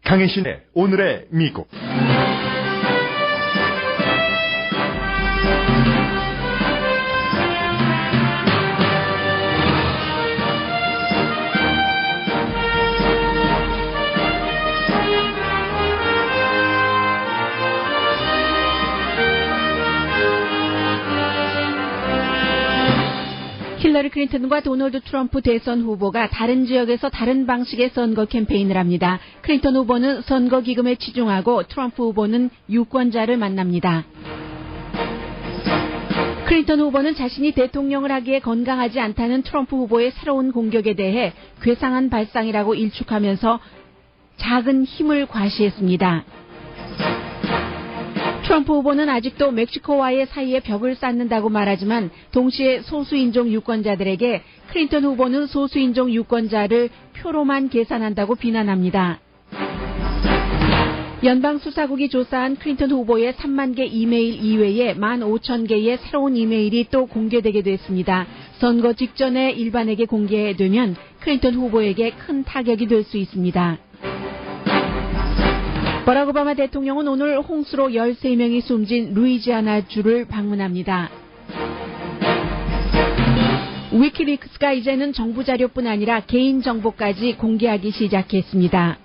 강혜신의 오늘의 미국. 힐러리 클린턴과 도널드 트럼프 대선 후보가 다른 지역에서 다른 방식의 선거 캠페인을 합니다. 클린턴 후보는 선거 기금에 치중하고 트럼프 후보는 유권자를 만납니다. 클린턴 후보는 자신이 대통령을 하기에 건강하지 않다는 트럼프 후보의 새로운 공격에 대해 괴상한 발상이라고 일축하면서 작은 힘을 과시했습니다. 트럼프 후보는 아직도 멕시코와의 사이에 벽을 쌓는다고 말하지만 동시에 소수인종 유권자들에게 클린턴 후보는 소수인종 유권자를 표로만 계산한다고 비난합니다. 연방수사국이 조사한 클린턴 후보의 3만 개 이메일 이외에 15,000개의 새로운 이메일이 또 공개되게 됐습니다. 선거 직전에 일반에게 공개되면 클린턴 후보에게 큰 타격이 될 수 있습니다. 버락 오바마 대통령은 오늘 홍수로 13명이 숨진 루이지아나주를 방문합니다. 위키리크스가 이제는 정부 자료뿐 아니라 개인 정보까지 공개하기 시작했습니다.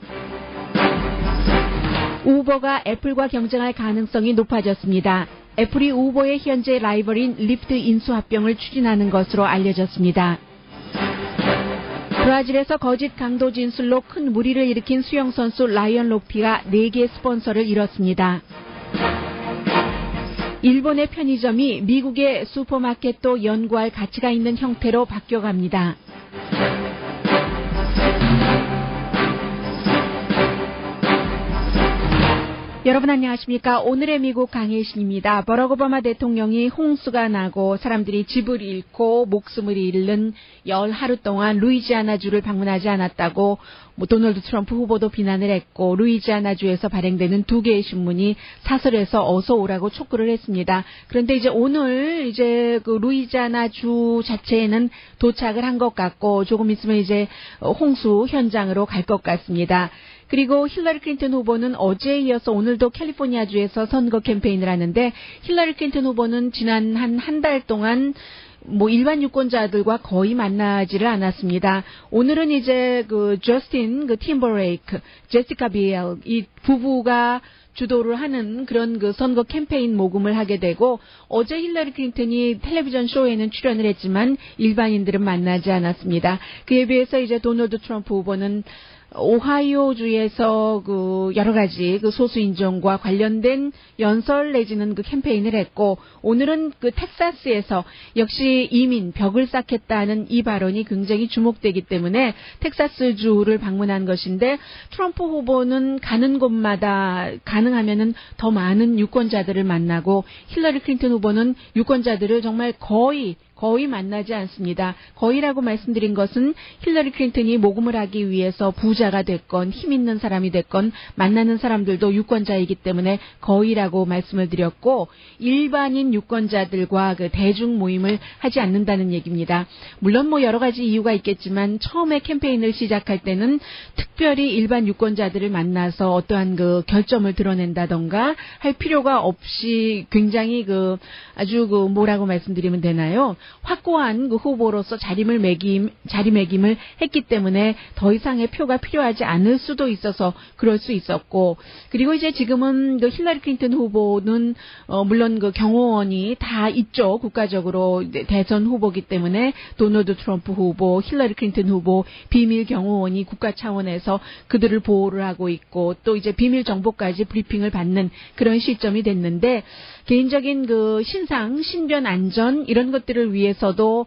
우버가 애플과 경쟁할 가능성이 높아졌습니다. 애플이 우버의 현재 라이벌인 리프트 인수합병을 추진하는 것으로 알려졌습니다. 브라질에서 거짓 강도 진술로 큰 무리를 일으킨 수영선수 라이언 로피가 4개 스폰서를 잃었습니다. 일본의 편의점이 미국의 슈퍼마켓도 연구할 가치가 있는 형태로 바뀌어갑니다. 여러분 안녕하십니까. 오늘의 미국 강혜신입니다. 버락 오바마 대통령이 홍수가 나고 사람들이 집을 잃고 목숨을 잃는 열 하루 동안 루이지아나주를 방문하지 않았다고 도널드 트럼프 후보도 비난을 했고 루이지아나주에서 발행되는 2개의 신문이 사설에서 어서 오라고 촉구를 했습니다. 그런데 이제 오늘 그 루이지아나주 자체에는 도착을 한 것 같고 조금 있으면 이제 홍수 현장으로 갈 것 같습니다. 그리고 힐러리 클린턴 후보는 어제에 이어서 오늘도 캘리포니아주에서 선거 캠페인을 하는데 힐러리 클린턴 후보는 지난 한 달 동안 일반 유권자들과 거의 만나지를 않았습니다. 오늘은 이제 저스틴 팀버레이크, 제시카 비엘 이 부부가 주도를 하는 그런 선거 캠페인 모금을 하게 되고 어제 힐러리 클린턴이 텔레비전 쇼에는 출연을 했지만 일반인들은 만나지 않았습니다. 그에 비해서 이제 도널드 트럼프 후보는 오하이오주에서 여러 가지 소수인종과 관련된 연설 내지는 캠페인을 했고 오늘은 텍사스에서 역시 이민 벽을 쌓겠다는 이 발언이 굉장히 주목되기 때문에 텍사스주를 방문한 것인데 트럼프 후보는 가는 곳마다 가능하면은 더 많은 유권자들을 만나고 힐러리 클린턴 후보는 유권자들을 정말 거의 만나지 않습니다. 거의라고 말씀드린 것은 힐러리 클린턴이 모금을 하기 위해서 부자가 됐건 힘 있는 사람이 됐건 만나는 사람들도 유권자이기 때문에 거의라고 말씀을 드렸고 일반인 유권자들과 대중 모임을 하지 않는다는 얘기입니다. 물론 여러 가지 이유가 있겠지만 처음에 캠페인을 시작할 때는 특별히 일반 유권자들을 만나서 어떠한 결점을 드러낸다던가 할 필요가 없이 굉장히 아주 뭐라고 말씀드리면 되나요? 확고한 후보로서 자리매김을 했기 때문에 더 이상의 표가 필요하지 않을 수도 있어서 그럴 수 있었고 그리고 이제 지금은 힐러리 클린턴 후보는 물론 경호원이 다 있죠. 국가적으로 대선 후보기 때문에 도널드 트럼프 후보, 힐러리 클린턴 후보 비밀 경호원이 국가 차원에서 그들을 보호를 하고 있고 또 이제 비밀 정보까지 브리핑을 받는 그런 시점이 됐는데 개인적인 신변 안전 이런 것들을 위해서도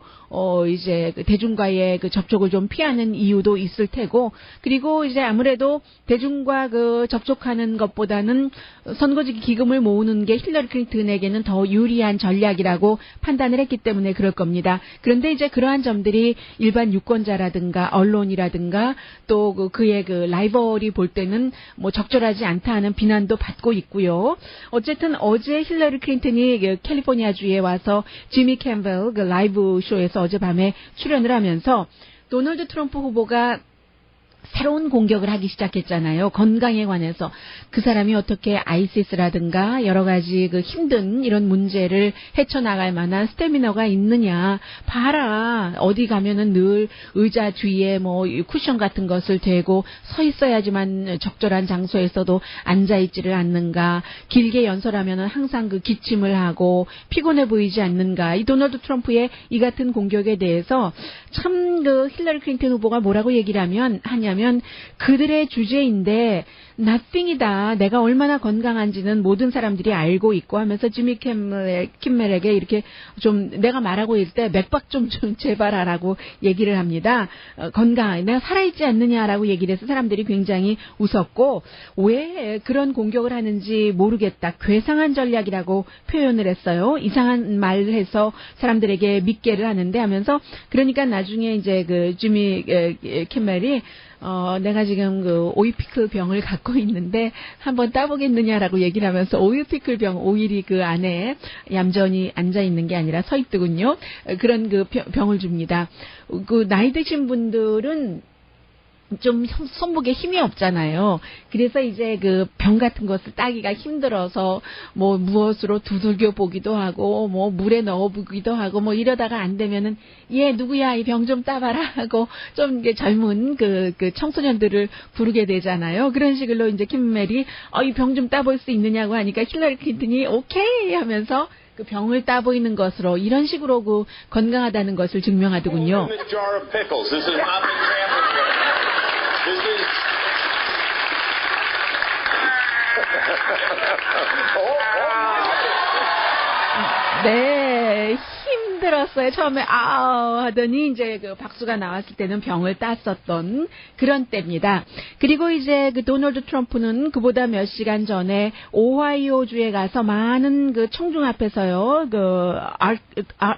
이제 대중과의 접촉을 좀 피하는 이유도 있을 테고 그리고 이제 아무래도 대중과 접촉하는 것보다는 선거직 기금을 모으는 게 힐러리 클린턴에게는 더 유리한 전략이라고 판단을 했기 때문에 그럴 겁니다. 그런데 이제 그러한 점들이 일반 유권자라든가 언론이라든가 또 그의 라이벌이 볼 때는 적절하지 않다 하는 비난도 받고 있고요. 어쨌든 어제 힐러리 클린턴이 캘리포니아주에 와서 지미 캠벨 라이브 쇼에서 어젯밤에 출연을 하면서 도널드 트럼프 후보가 새로운 공격을 하기 시작했잖아요. 건강에 관해서 그 사람이 어떻게 아이시스라든가 여러 가지 그 힘든 이런 문제를 헤쳐나갈 만한 스태미너가 있느냐. 봐라. 어디 가면은 늘 의자 뒤에 뭐 쿠션 같은 것을 대고 서 있어야지만 적절한 장소에서도 앉아있지를 않는가. 길게 연설하면은 항상 그 기침을 하고 피곤해 보이지 않는가. 이 도널드 트럼프의 이 같은 공격에 대해서 참 그 힐러리 클린턴 후보가 뭐라고 얘기를 하냐면 그들의 주제인데 nothing이다. 내가 얼마나 건강한지는 모든 사람들이 알고 있고 하면서 지미 킴멜에게 이렇게 좀 내가 말하고 있을 때 맥박 좀 제발 하라고 얘기를 합니다. 건강, 내가 살아있지 않느냐라고 얘기를 해서 사람들이 굉장히 웃었고 왜 그런 공격을 하는지 모르겠다. 괴상한 전략이라고 표현을 했어요. 이상한 말을 해서 사람들에게 믿게를 하는데 하면서 그러니까 나중에 이제 그 지미 킴멜이 내가 지금 그 오일 피클 병을 갖고 있는데 한번 따보겠느냐라고 얘기를 하면서 오일 피클 병, 오일이 그 안에 얌전히 앉아 있는 게 아니라 서 있더군요. 그런 그 병을 줍니다. 그 나이 드신 분들은 좀 손목에 힘이 없잖아요. 그래서 이제 그 병 같은 것을 따기가 힘들어서 뭐 무엇으로 두들겨 보기도 하고 뭐 물에 넣어 보기도 하고 뭐 이러다가 안 되면은 얘 누구야 이 병 좀 따봐라 하고 좀 이게 젊은 그 청소년들을 부르게 되잖아요. 그런 식으로 이제 킴멜이 이 병 좀 따볼 수 있느냐고 하니까 힐러리 클린턴이 오케이 하면서 그 병을 따보이는 것으로 이런 식으로 그 건강하다는 것을 증명하더군요. 네, 힘들었어요. 처음에 하더니 이제 그 박수가 나왔을 때는 병을 땄었던 그런 때입니다. 그리고 이제 그 도널드 트럼프는 그보다 몇 시간 전에 오하이오주에 가서 많은 그 청중 앞에서요, 그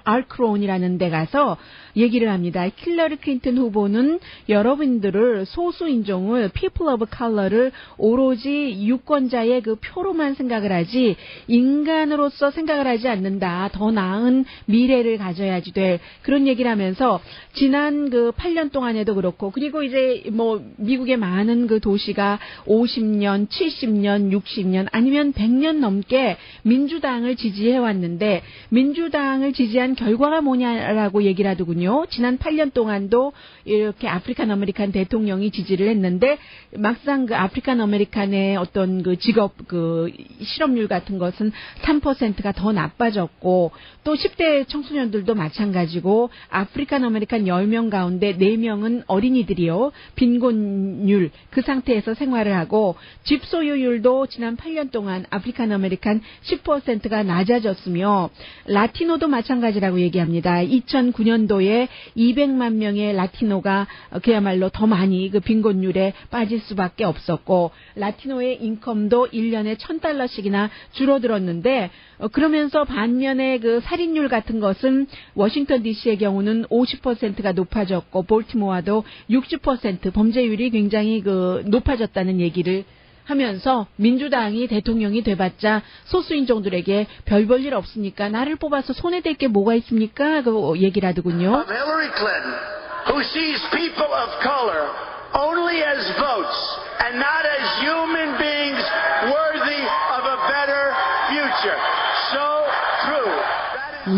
알크론이라는 데 가서 얘기를 합니다. 힐러리 클린턴 후보는 여러분들을 소수 인종을 people of color를 오로지 유권자의 그 표로만 생각을 하지 인간으로서 생각을 하지 않는다. 더 나은 미래를 가져야지 될 그런 얘기를 하면서 지난 그 8년 동안에도 그렇고 그리고 이제 뭐 미국의 많은 그 도시가 50년, 70년, 60년 아니면 100년 넘게 민주당을 지지해 왔는데 민주당을 지지한 결과가 뭐냐라고 얘기를 하더군요. 지난 8년 동안도 이렇게 아프리칸 아메리칸 대통령이 지지를 했는데 막상 그 아프리칸 아메리칸의 어떤 그 직업 그 실업률 같은 것은 3%가 더 나빠졌고 또 10대 청소년들도 마찬가지고 아프리칸 아메리칸 10명 가운데 4명은 어린이들이요. 빈곤율 그 상태에서 생활을 하고 집 소유율도 지난 8년 동안 아프리칸 아메리칸 10%가 낮아졌으며 라티노도 마찬가지라고 얘기합니다. 2009년도에 200만 명의 라티노가 그야말로 더 많이 그 빈곤율에 빠질 수밖에 없었고 라티노의 인컴도 1년에 $1,000씩이나 줄어들었는데 그러면서 반면에 그 살인율 같은 것은 워싱턴 DC의 경우는 50%가 높아졌고 볼티모어도 60% 범죄율이 굉장히 그 높아졌다는 얘기를 하면서 민주당이 대통령이 돼봤자 소수인종들에게 별 볼 일 없으니까 나를 뽑아서 손에 댈 게 뭐가 있습니까? 그 얘기를 하더군요. Hillary Clinton, who sees people of color only as votes and not as human beings worthy of a better future. So true.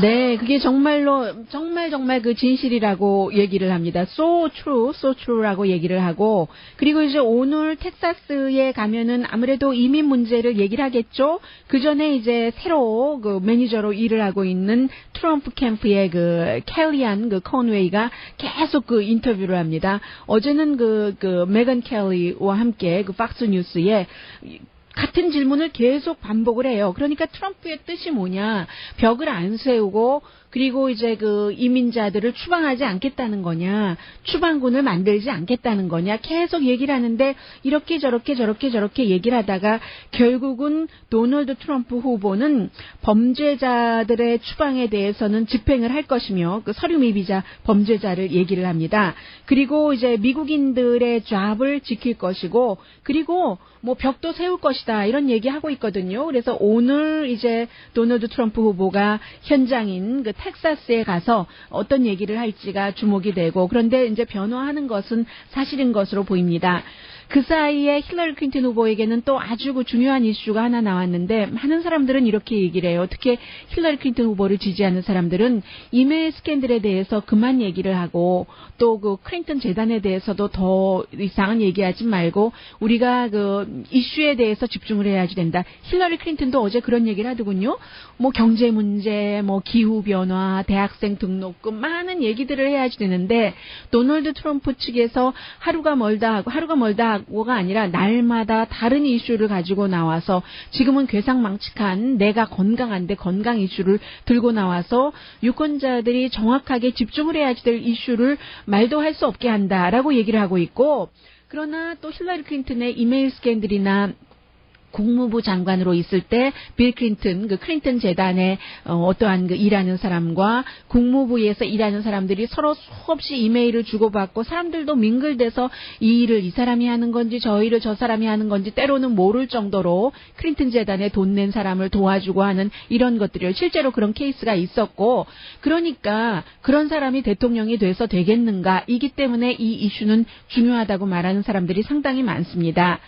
네, 그게 정말 그 진실이라고 얘기를 합니다. So true라고 얘기를 하고, 그리고 이제 오늘 텍사스에 가면은 아무래도 이민 문제를 얘기를 하겠죠? 그 전에 이제 새로 그 매니저로 일을 하고 있는 트럼프 캠프의 그 켈리안 그 컨웨이가 계속 그 인터뷰를 합니다. 어제는 그 메건 켈리와 함께 그 박스 뉴스에 같은 질문을 계속 반복을 해요. 그러니까 트럼프의 뜻이 뭐냐? 벽을 안 세우고 그리고 이제 그 이민자들을 추방하지 않겠다는 거냐? 추방군을 만들지 않겠다는 거냐? 계속 얘기를 하는데 이렇게 저렇게 얘기를 하다가 결국은 도널드 트럼프 후보는 범죄자들의 추방에 대해서는 집행을 할 것이며 그 서류 미비자 범죄자를 얘기를 합니다. 그리고 이제 미국인들의 잡을 지킬 것이고 그리고 뭐 벽도 세울 것이다 이런 얘기하고 있거든요. 그래서 오늘 이제 도널드 트럼프 후보가 현장인 그 텍사스에 가서 어떤 얘기를 할지가 주목이 되고, 그런데 이제 변호하는 것은 사실인 것으로 보입니다. 그 사이에 힐러리 클린턴 후보에게는 또 아주 중요한 이슈가 하나 나왔는데, 많은 사람들은 이렇게 얘기를 해요. 특히 힐러리 클린턴 후보를 지지하는 사람들은 이메일 스캔들에 대해서 그만 얘기를 하고, 또 그 클린턴 재단에 대해서도 더 이상은 얘기하지 말고 우리가 그 이슈에 대해서 집중을 해야지 된다. 힐러리 클린턴도 어제 그런 얘기를 하더군요. 뭐 경제 문제, 뭐 기후 변화, 대학생 등록금, 많은 얘기들을 해야지 되는데, 도널드 트럼프 측에서 하루가 멀다 하고가 아니라 날마다 다른 이슈를 가지고 나와서, 지금은 괴상망측한 내가 건강한데 건강 이슈를 들고 나와서 유권자들이 정확하게 집중을 해야지 될 이슈를 말도 할 수 없게 한다라고 얘기를 하고 있고, 그러나 또 힐러리 클린턴의 이메일 스캔들이나 국무부 장관으로 있을 때 빌 클린턴, 그 클린턴 재단에 어떠한 그 일하는 사람과 국무부에서 일하는 사람들이 서로 수없이 이메일을 주고받고, 사람들도 밍글돼서 이 일을 이 사람이 하는 건지 저 일을 저 사람이 하는 건지 때로는 모를 정도로 클린턴 재단에 돈 낸 사람을 도와주고 하는 이런 것들이요. 실제로 그런 케이스가 있었고, 그러니까 그런 사람이 대통령이 돼서 되겠는가, 이기 때문에 이 이슈는 중요하다고 말하는 사람들이 상당히 많습니다.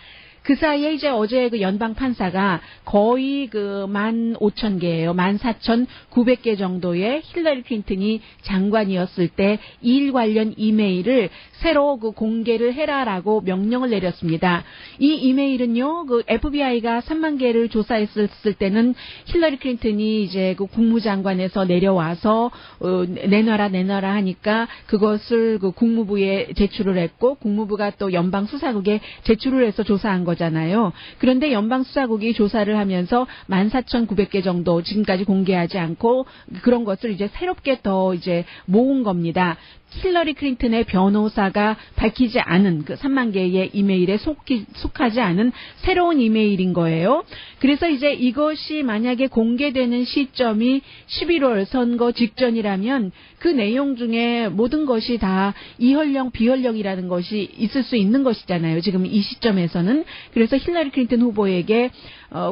그 사이에 이제 어제 그 연방 판사가 거의 그 15,000개예요. 14,900개 정도의 힐러리 클린턴이 장관이었을 때 일 관련 이메일을 새로 그 공개를 해라라고 명령을 내렸습니다. 이 이메일은요, 그 FBI가 3만 개를 조사했을 때는 힐러리 클린턴이 이제 그 국무장관에서 내려와서 내놔라 하니까 그것을 그 국무부에 제출을 했고, 국무부가 또 연방 수사국에 제출을 해서 조사한 거잖아요. 그런데 연방 수사국이 조사를 하면서 14,900개 정도 지금까지 공개하지 않고 그런 것을 이제 새롭게 더 이제 모은 겁니다. 힐러리 클린턴의 변호사가 밝히지 않은 그 3만 개의 이메일에 속하지 않은 새로운 이메일인 거예요. 그래서 이제 이것이 만약에 공개되는 시점이 11월 선거 직전이라면 그 내용 중에 모든 것이 다 이헌령 비헌령이라는 것이 있을 수 있는 것이잖아요. 지금 이 시점에서는. 그래서 힐러리 클린턴 후보에게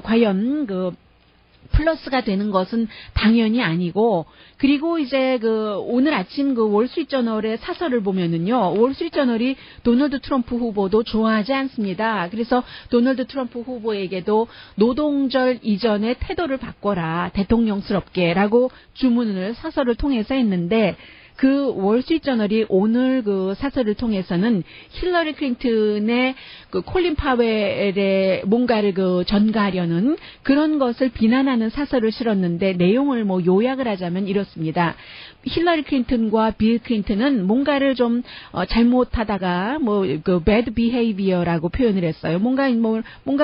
과연 그 플러스가 되는 것은 당연히 아니고, 그리고 이제 그 오늘 아침 그 월스트리트저널의 사설을 보면은요, 월스트리트저널이 도널드 트럼프 후보도 좋아하지 않습니다. 그래서 도널드 트럼프 후보에게도 노동절 이전에 태도를 바꿔라, 대통령스럽게라고 주문을 사설을 통해서 했는데, 그 월스트리트저널이 오늘 그 사설을 통해서는 힐러리 클린턴의 그 콜린 파웰의 뭔가를 그 전가하려는 그런 것을 비난하는 사설을 실었는데, 내용을 뭐 요약을 하자면 이렇습니다. 힐러리 클린턴과 빌 클린턴은 뭔가를 좀 잘못하다가 뭐 그 bad behavior라고 표현을 했어요. 뭔가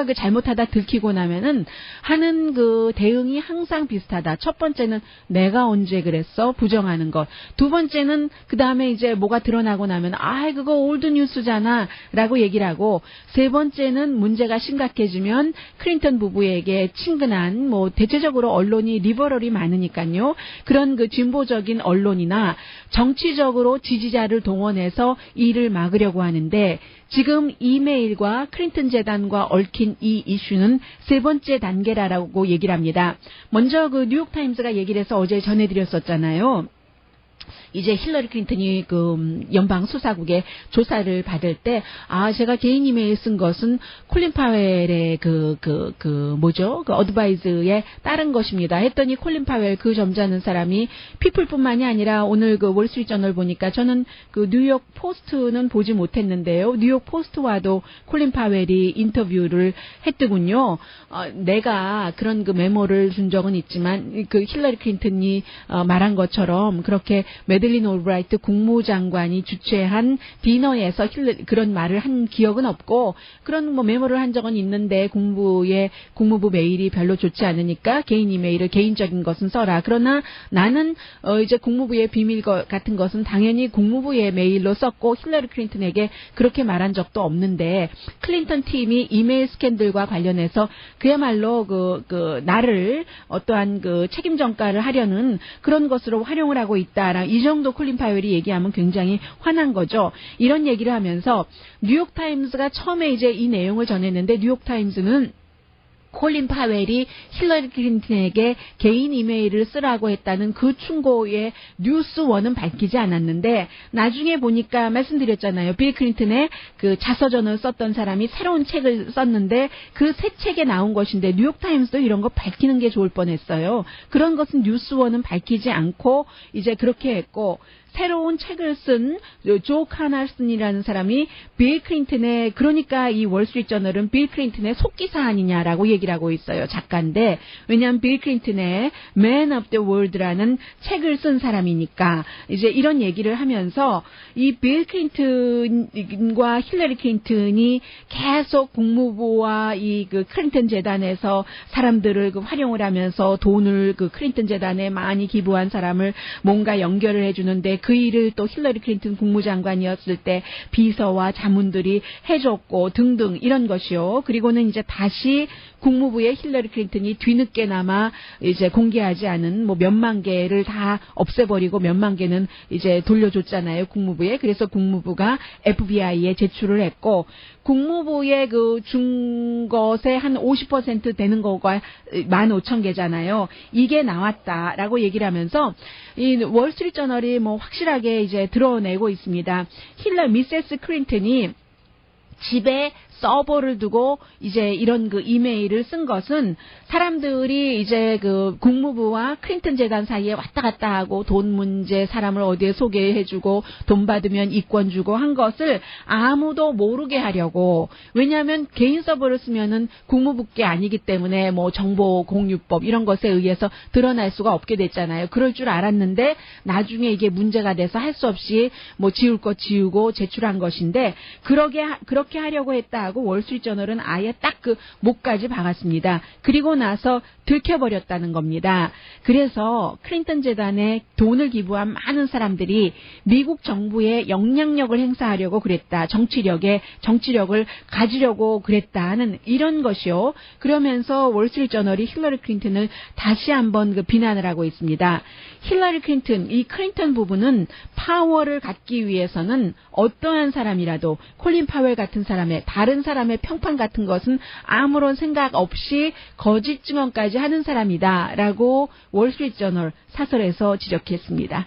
그 잘못하다 들키고 나면은 하는 그 대응이 항상 비슷하다. 첫 번째는 내가 언제 그랬어? 부정하는 것. 두 번째는 그 다음에 이제 뭐가 드러나고 나면 그거 올드 뉴스잖아 라고 얘기를 하고, 세 번째는 문제가 심각해지면 클린턴 부부에게 친근한, 뭐 대체적으로 언론이 리버럴이 많으니까요, 그런 그 진보적인 언론이나 정치적으로 지지자를 동원해서 일을 막으려고 하는데, 지금 이메일과 클린턴 재단과 얽힌 이 이슈는 세 번째 단계라고 얘기를 합니다. 먼저 그 뉴욕타임스가 얘기를 해서 어제 전해드렸었잖아요. 이제 힐러리 클린턴이 그 연방 수사국에 조사를 받을 때, 제가 개인 이메일 쓴 것은 콜린 파웰의 그 어드바이즈에 따른 것입니다 했더니, 콜린 파웰 그 점잖은 사람이 피플뿐만이 아니라 오늘 그 월스트리트저널 보니까, 저는 그 뉴욕 포스트는 보지 못했는데요, 뉴욕 포스트와도 콜린 파웰이 인터뷰를 했더군요. 내가 그런 그 메모를 준 적은 있지만 그 힐러리 클린턴이 말한 것처럼 그렇게 매들린 올브라이트 국무장관이 주최한 디너에서 그런 말을 한 기억은 없고, 그런 뭐 메모를 한 적은 있는데 국무부 메일이 별로 좋지 않으니까 개인 이메일을, 개인적인 것은 써라. 그러나 나는 이제 국무부의 비밀 같은 것은 당연히 국무부의 메일로 썼고, 힐러리 클린턴에게 그렇게 말한 적도 없는데, 클린턴 팀이 이메일 스캔들과 관련해서 그야말로 나를 어떠한 그 책임 전가를 하려는 그런 것으로 활용을 하고 있다. 이 정도 콜린 파웰이 얘기하면 굉장히 화난 거죠. 이런 얘기를 하면서 뉴욕타임스가 처음에 이제 이 내용을 전했는데, 뉴욕타임스는 콜린 파웰이 힐러리 클린턴에게 개인 이메일을 쓰라고 했다는 그 충고에 뉴스원은 밝히지 않았는데 나중에 보니까 말씀드렸잖아요. 빌 클린턴의 그 자서전을 썼던 사람이 새로운 책을 썼는데 그 새 책에 나온 것인데 뉴욕타임스도 이런 거 밝히는 게 좋을 뻔했어요. 그런 것은 뉴스원은 밝히지 않고 이제 그렇게 했고 새로운 책을 쓴 조 카날슨이라는 사람이 빌 클린턴의 그러니까 이 월스트리트저널은 빌 클린턴의 속기사 아니냐라고 얘기를 하고 있어요. 작가인데 왜냐하면 빌 클린턴의 Man of the World라는 책을 쓴 사람이니까 이제 이런 얘기를 하면서 이 빌 클린턴과 힐러리 클린턴이 계속 국무부와 이 그 클린턴 재단에서 사람들을 그 활용을 하면서 돈을 그 클린턴 재단에 많이 기부한 사람을 뭔가 연결을 해주는데 그 일을 또 힐러리 클린턴 국무장관이었을 때 비서와 자문들이 해줬고 등등 이런 것이요. 그리고는 이제 다시 국무부에 힐러리 클린턴이 뒤늦게나마 이제 공개하지 않은 뭐 몇만 개를 다 없애버리고 몇만 개는 이제 돌려줬잖아요. 국무부에. 그래서 국무부가 FBI에 제출을 했고 국무부에 그 준 것에 한 50% 되는 거가 15,000개잖아요. 이게 나왔다라고 얘기를 하면서 이 월스트리트저널이 뭐 확실하게 이제 드러내고 있습니다. 미세스 클린턴이 집에 서버를 두고 이제 이런 그 이메일을 쓴 것은 사람들이 이제 그 국무부와 클린턴 재단 사이에 왔다 갔다 하고 돈 문제 사람을 어디에 소개해주고 돈 받으면 이권 주고 한 것을 아무도 모르게 하려고 왜냐하면 개인 서버를 쓰면은 국무부께 아니기 때문에 뭐 정보공유법 이런 것에 의해서 드러날 수가 없게 됐잖아요. 그럴 줄 알았는데 나중에 이게 문제가 돼서 할 수 없이 뭐 지울 것 지우고 제출한 것인데 그렇게 하려고 했다. 하고 월스트리트저널은 아예 딱 그 목까지 박았습니다. 그리고 나서 들켜버렸다는 겁니다. 그래서 클린턴 재단에 돈을 기부한 많은 사람들이 미국 정부의 영향력을 행사하려고 그랬다. 정치력을 가지려고 그랬다 하는 이런 것이요. 그러면서 월스트리트저널이 힐러리 클린턴을 다시 한번 그 비난을 하고 있습니다. 힐러리 클린턴, 이 클린턴 부부는 파워를 갖기 위해서는 어떠한 사람이라도 콜린 파웰 같은 사람의 다른 사람의 평판 같은 것은 아무런 생각 없이 거짓 증언까지 하는 사람이다라고 월스트리트저널 사설에서 지적했습니다.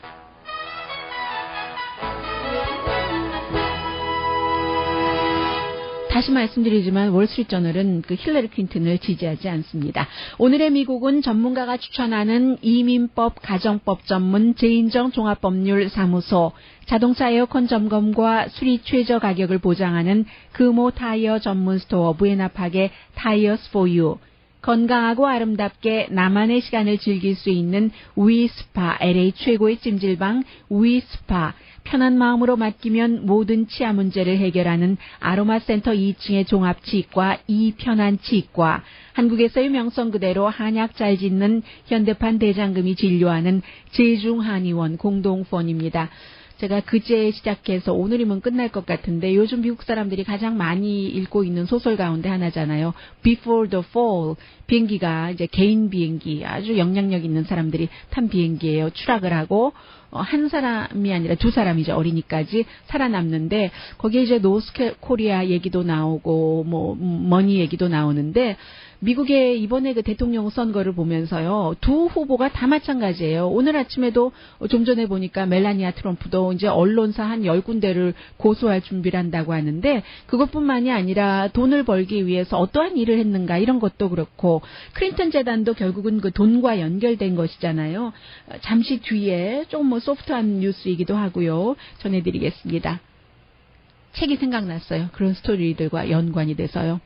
다시 말씀드리지만 월스트리트저널은 그 힐러리 클린턴을 지지하지 않습니다. 오늘의 미국은 전문가가 추천하는 이민법 가정법 전문 제인정 종합법률사무소, 자동차 에어컨 점검과 수리 최저 가격을 보장하는 금호 타이어 전문 스토어 부에나팍의 타이어스 포 유, 건강하고 아름답게 나만의 시간을 즐길 수 있는 위스파, LA 최고의 찜질방 위스파, 편한 마음으로 맡기면 모든 치아 문제를 해결하는 아로마센터 2층의 종합치과 이편한치과, 한국에서의 명성 그대로 한약 잘 짓는 현대판 대장금이 진료하는 제중한의원 공동후원입니다. 제가 그제 시작해서 오늘이면 끝날 것 같은데 요즘 미국 사람들이 가장 많이 읽고 있는 소설 가운데 하나잖아요. Before the Fall. 비행기가 이제 개인 비행기, 아주 영향력 있는 사람들이 탄 비행기예요. 추락을 하고 한 사람이 아니라 두 사람이죠. 어린이까지 살아남는데 거기에 이제 노스 코리아 얘기도 나오고 뭐 머니 얘기도 나오는데 미국의 이번에 그 대통령 선거를 보면서요, 두 후보가 다 마찬가지예요. 오늘 아침에도 좀 전에 보니까 멜라니아 트럼프도 이제 언론사 한 10군데를 고소할 준비를 한다고 하는데 그것뿐만이 아니라 돈을 벌기 위해서 어떠한 일을 했는가 이런 것도 그렇고 클린턴 재단도 결국은 그 돈과 연결된 것이잖아요. 잠시 뒤에 조금 뭐 소프트한 뉴스이기도 하고요. 전해드리겠습니다. 책이 생각났어요. 그런 스토리들과 연관이 돼서요.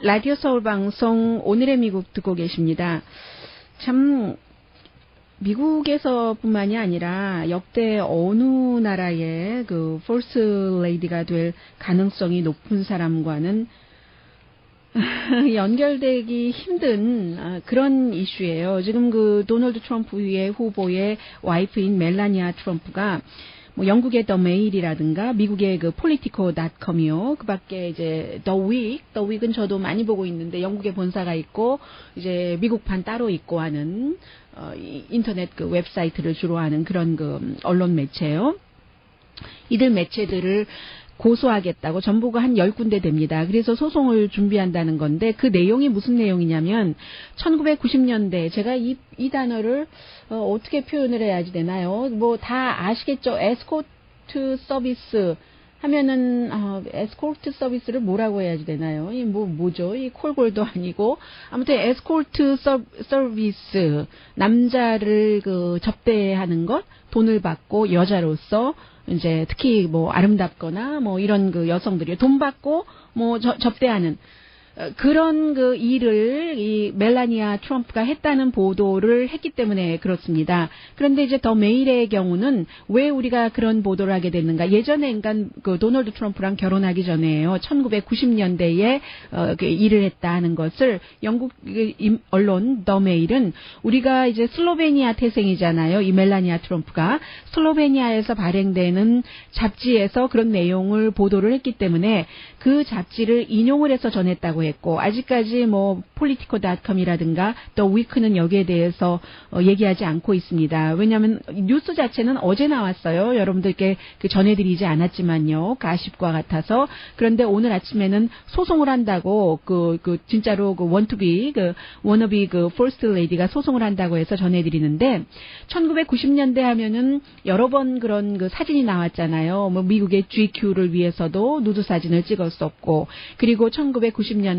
라디오 서울 방송 오늘의 미국 듣고 계십니다. 참 미국에서뿐만이 아니라 역대 어느 나라의 그 퍼스트 레이디가 될 가능성이 높은 사람과는 연결되기 힘든 그런 이슈예요. 지금 그 도널드 트럼프의 후보의 와이프인 멜라니아 트럼프가 뭐 영국의 더 메일이라든가 미국의 그 politico.com이요. 그밖에 이제 The Week은 저도 많이 보고 있는데 영국의 본사가 있고 이제 미국판 따로 있고 하는 인터넷 그 웹사이트를 주로 하는 그런 그 언론 매체요. 이들 매체들을 고소하겠다고 전부가 한 10군데 됩니다. 그래서 소송을 준비한다는 건데 그 내용이 무슨 내용이냐면 1990년대 제가 이 단어를 어떻게 표현을 해야지 되나요? 뭐 다 아시겠죠? 에스코트 서비스 하면은 에스코트 서비스를 뭐라고 해야지 되나요? 이 뭐죠? 이 콜골도 아니고 아무튼 에스코트 서비스 남자를 그 접대하는 것 돈을 받고 여자로서 이제 특히 뭐 아름답거나 뭐 이런 그 여성들이 돈 받고 뭐 접대하는 그런 그 일을 이 멜라니아 트럼프가 했다는 보도를 했기 때문에 그렇습니다. 그런데 이제 더 메일의 경우는 왜 우리가 그런 보도를 하게 됐는가? 예전에 그러니까 그 도널드 트럼프랑 결혼하기 전에요. 1990년대에 그 일을 했다 하는 것을 영국 언론 더 메일은 우리가 이제 슬로베니아 태생이잖아요. 이 멜라니아 트럼프가 슬로베니아에서 발행되는 잡지에서 그런 내용을 보도를 했기 때문에 그 잡지를 인용을 해서 전했다고 했고 아직까지 뭐 politico.com이라든가 더 위크는 여기에 대해서 얘기하지 않고 있습니다. 왜냐하면 뉴스 자체는 어제 나왔어요. 여러분들께 전해드리지 않았지만요. 가십과 같아서 그런데 오늘 아침에는 소송을 한다고 진짜로 원투비 워너비 퍼스트 레이디가 소송을 한다고 해서 전해드리는데 1990년대 하면은 여러 번 그런 사진이 나왔잖아요. 뭐 미국의 GQ를 위해서도 누드 사진을 찍었었고 그리고 1990년대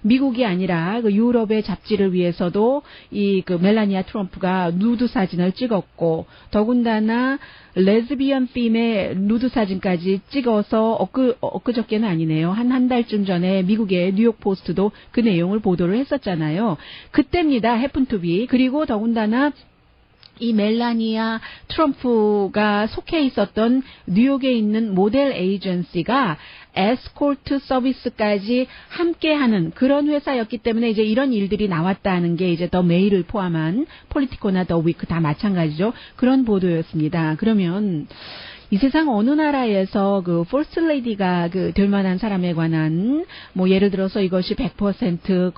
미국이 아니라 유럽의 잡지를 위해서도 이 멜라니아 트럼프가 누드 사진을 찍었고 더군다나 레즈비언 빔의 누드 사진까지 찍어서 엊그저께는 아니네요. 한 달쯤 전에 미국의 뉴욕 포스트도 그 내용을 보도를 했었잖아요. 그때입니다. 해픈투비. 그리고 더군다나 이 멜라니아 트럼프가 속해 있었던 뉴욕에 있는 모델 에이전시가 에스코트 서비스까지 함께하는 그런 회사였기 때문에 이제 이런 일들이 나왔다는 게 이제 더 메일을 포함한 폴리티코나 더 위크 다 마찬가지죠. 그런 보도였습니다. 그러면 이 세상 어느 나라에서 퍼스트 레이디가 될 만한 사람에 관한 뭐 예를 들어서 이것이 100%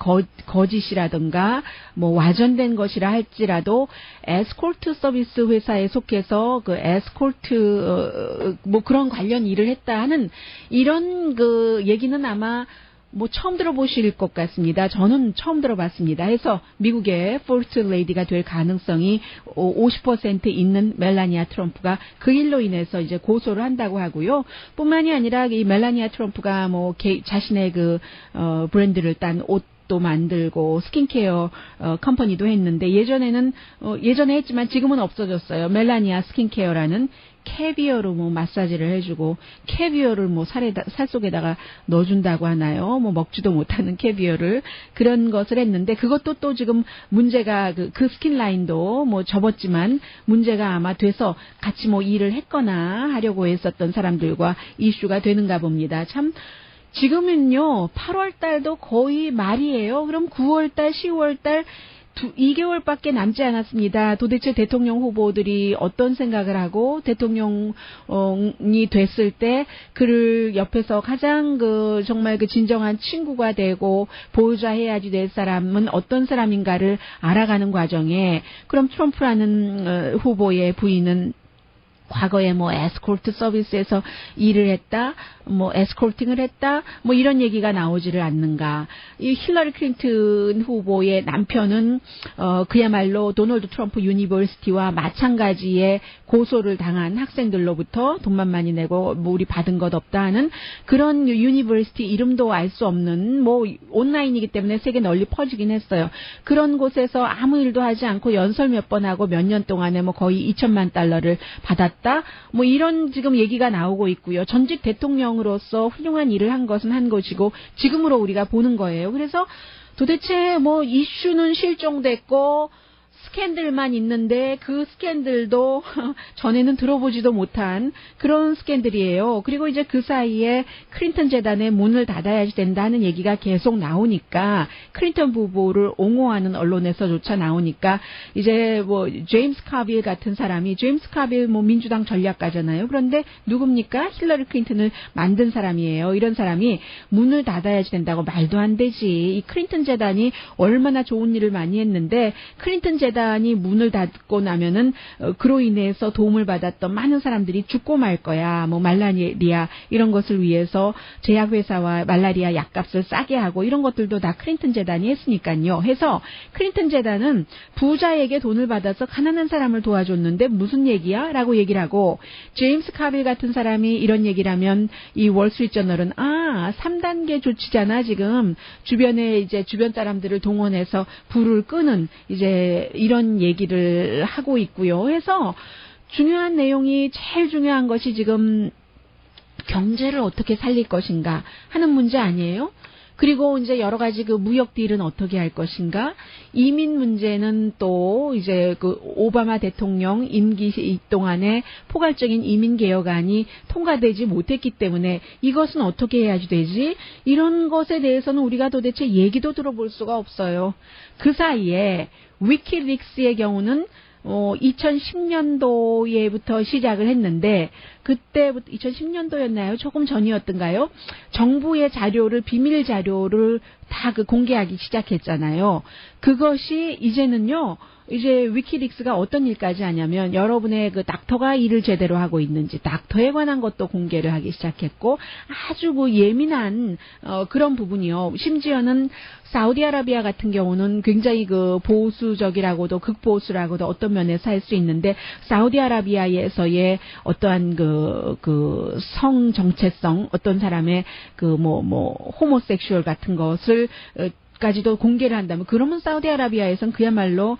거짓이라든가 뭐 와전된 것이라 할지라도 에스코트 서비스 회사에 속해서 에스코트 뭐 그런 관련 일을 했다 하는 이런 얘기는 아마 뭐 처음 들어보실 것 같습니다. 저는 처음 들어봤습니다. 해서 미국의 퍼스트 레이디가 될 가능성이 50% 있는 멜라니아 트럼프가 그 일로 인해서 이제 고소를 한다고 하고요. 뿐만이 아니라 이 멜라니아 트럼프가 뭐 자신의 브랜드를 딴 옷도 만들고 스킨케어 컴퍼니도 했는데 예전에 했지만 지금은 없어졌어요. 멜라니아 스킨케어라는 캐비어로 뭐 마사지를 해주고 캐비어를 뭐 살 속에다가 넣어준다고 하나요? 뭐 먹지도 못하는 캐비어를 그런 것을 했는데 그것도 또 지금 문제가 그 스킨 라인도 뭐 접었지만 문제가 아마 돼서 같이 뭐 일을 했거나 하려고 했었던 사람들과 이슈가 되는가 봅니다. 참. 지금은요 8월 달도 거의 말이에요. 그럼 9월 달, 10월 달 2개월밖에 남지 않았습니다. 도대체 대통령 후보들이 어떤 생각을 하고 대통령이 됐을 때 그를 옆에서 가장 정말 진정한 친구가 되고 보호자해야지 될 사람은 어떤 사람인가를 알아가는 과정에 그럼 트럼프라는 후보의 부인은 과거에 뭐 에스코트 서비스에서 일을 했다, 뭐 에스코팅을 했다, 뭐 이런 얘기가 나오지를 않는가. 이 힐러리 클린턴 후보의 남편은 그야말로 도널드 트럼프 유니버시티와 마찬가지의 고소를 당한 학생들로부터 돈만 많이 내고 뭐 우리 받은 것 없다 하는 그런 유니버시티 이름도 알 수 없는 뭐 온라인이기 때문에 세계 널리 퍼지긴 했어요. 그런 곳에서 아무 일도 하지 않고 연설 몇 번 하고 몇 년 동안에 뭐 거의 $20,000를 받았다. 뭐 이런 지금 얘기가 나오고 있고요. 전직 대통령으로서 훌륭한 일을 한 것은 한 것이고 지금으로 우리가 보는 거예요. 그래서 도대체 뭐 이슈는 실종됐고 스캔들만 있는데 그 스캔들도 전에는 들어보지도 못한 그런 스캔들이에요. 그리고 이제 그 사이에 클린턴 재단의 문을 닫아야지 된다는 얘기가 계속 나오니까 클린턴 후보를 옹호하는 언론에서조차 나오니까 이제 뭐 제임스 카빌 같은 사람이 제임스 카빌 뭐 민주당 전략가잖아요. 그런데 누굽니까? 힐러리 클린턴을 만든 사람이에요. 이런 사람이 문을 닫아야지 된다고 말도 안 되지. 이 클린턴 재단이 얼마나 좋은 일을 많이 했는데 클린턴 재단 재단이 문을 닫고 나면은 그로 인해서 도움을 받았던 많은 사람들이 죽고 말 거야. 뭐 말라리아 이런 것을 위해서 제약회사와 말라리아 약값을 싸게 하고 이런 것들도 다 클린턴 재단이 했으니까요. 해서 클린턴 재단은 부자에게 돈을 받아서 가난한 사람을 도와줬는데 무슨 얘기야? 라고 얘기를 하고, 제임스 카빌 같은 사람이 이런 얘기를 하면 이 월스트리트저널은 3단계 조치잖아. 지금 주변에 이제 주변 사람들을 동원해서 불을 끄는 이제 이런 얘기를 하고 있고요. 해서 중요한 내용이 제일 중요한 것이 지금 경제를 어떻게 살릴 것인가 하는 문제 아니에요? 그리고 이제 여러 가지 그 무역 딜은 어떻게 할 것인가? 이민 문제는 또 이제 그 오바마 대통령 임기 동안에 포괄적인 이민 개혁안이 통과되지 못했기 때문에 이것은 어떻게 해야지 되지? 이런 것에 대해서는 우리가 도대체 얘기도 들어볼 수가 없어요. 그 사이에 위키릭스의 경우는 2010년도에부터 시작을 했는데, 그때부터 2010년도였나요? 조금 전이었던가요? 정부의 자료를, 비밀 자료를 다 공개하기 시작했잖아요. 그것이 이제는요, 이제 위키릭스가 어떤 일까지 하냐면 여러분의 그 닥터가 일을 제대로 하고 있는지 닥터에 관한 것도 공개를 하기 시작했고, 아주 그 예민한 그런 부분이요. 심지어는 사우디아라비아 같은 경우는 굉장히 그 보수적이라고도 극보수라고도 어떤 면에서 할 수 있는데, 사우디아라비아에서의 어떠한 그 성 정체성, 어떤 사람의 호모섹슈얼 같은 것을 까지도 공개를 한다면, 그러면 사우디아라비아에선 그야말로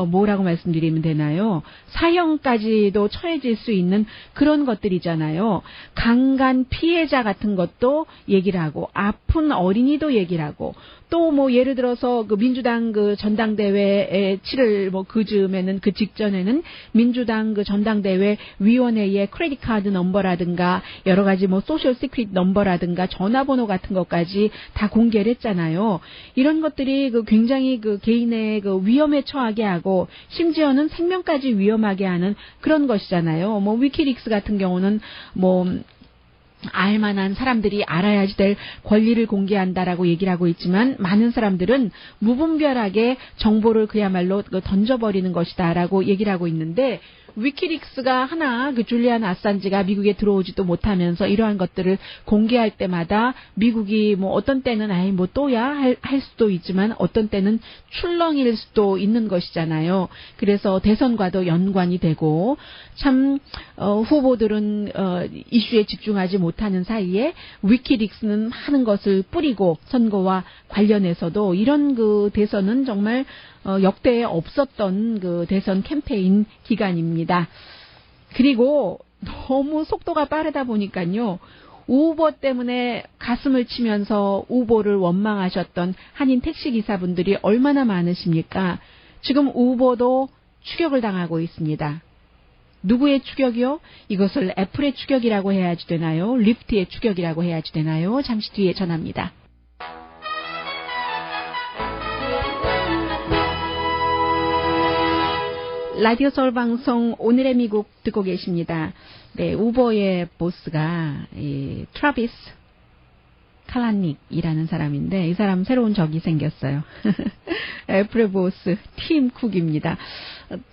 뭐라고 말씀드리면 되나요? 사형까지도 처해질 수 있는 그런 것들이잖아요. 강간 피해자 같은 것도 얘기를 하고, 아픈 어린이도 얘기를 하고, 또 뭐 예를 들어서 그 민주당 그 전당대회에 7월 그 즈음에는, 그 직전에는 민주당 그 전당대회 위원회의 크레딧 카드 넘버라든가 여러 가지 뭐 소셜 시크릿 넘버라든가 전화번호 같은 것까지 다 공개를 했잖아요. 이런 것들이 그 굉장히 그 개인의 그 위험에 처하게 하고, 심지어는 생명까지 위험하게 하는 그런 것이잖아요. 뭐 위키릭스 같은 경우는 알만한 사람들이 알아야지 될 권리를 공개한다라고 얘기를 하고 있지만, 많은 사람들은 무분별하게 정보를 그야말로 던져버리는 것이다라고 얘기를 하고 있는데, 위키릭스가 하나 그 줄리안 아산지가 미국에 들어오지도 못하면서 이러한 것들을 공개할 때마다 미국이 뭐 어떤 때는 뭐 또야 할 수도 있지만 어떤 때는 출렁일 수도 있는 것이잖아요. 그래서 대선과도 연관이 되고, 참 후보들은 이슈에 집중하지 못하는 사이에 위키릭스는 많은 것을 뿌리고, 선거와 관련해서도 이런 그 대선은 정말 역대에 없었던 그 대선 캠페인 기간입니다. 그리고 너무 속도가 빠르다 보니까요, 우버 때문에 가슴을 치면서 우버를 원망하셨던 한인 택시기사분들이 얼마나 많으십니까? 지금 우버도 추격을 당하고 있습니다. 누구의 추격이요? 이것을 애플의 추격이라고 해야지 되나요? 리프트의 추격이라고 해야지 되나요? 잠시 뒤에 전합니다. 라디오 서울 방송 오늘의 미국 듣고 계십니다. 네, 우버의 보스가 트라비스 칼라닉이라는 사람인데, 이 사람 새로운 적이 생겼어요. 애플의 보스 팀 쿡입니다.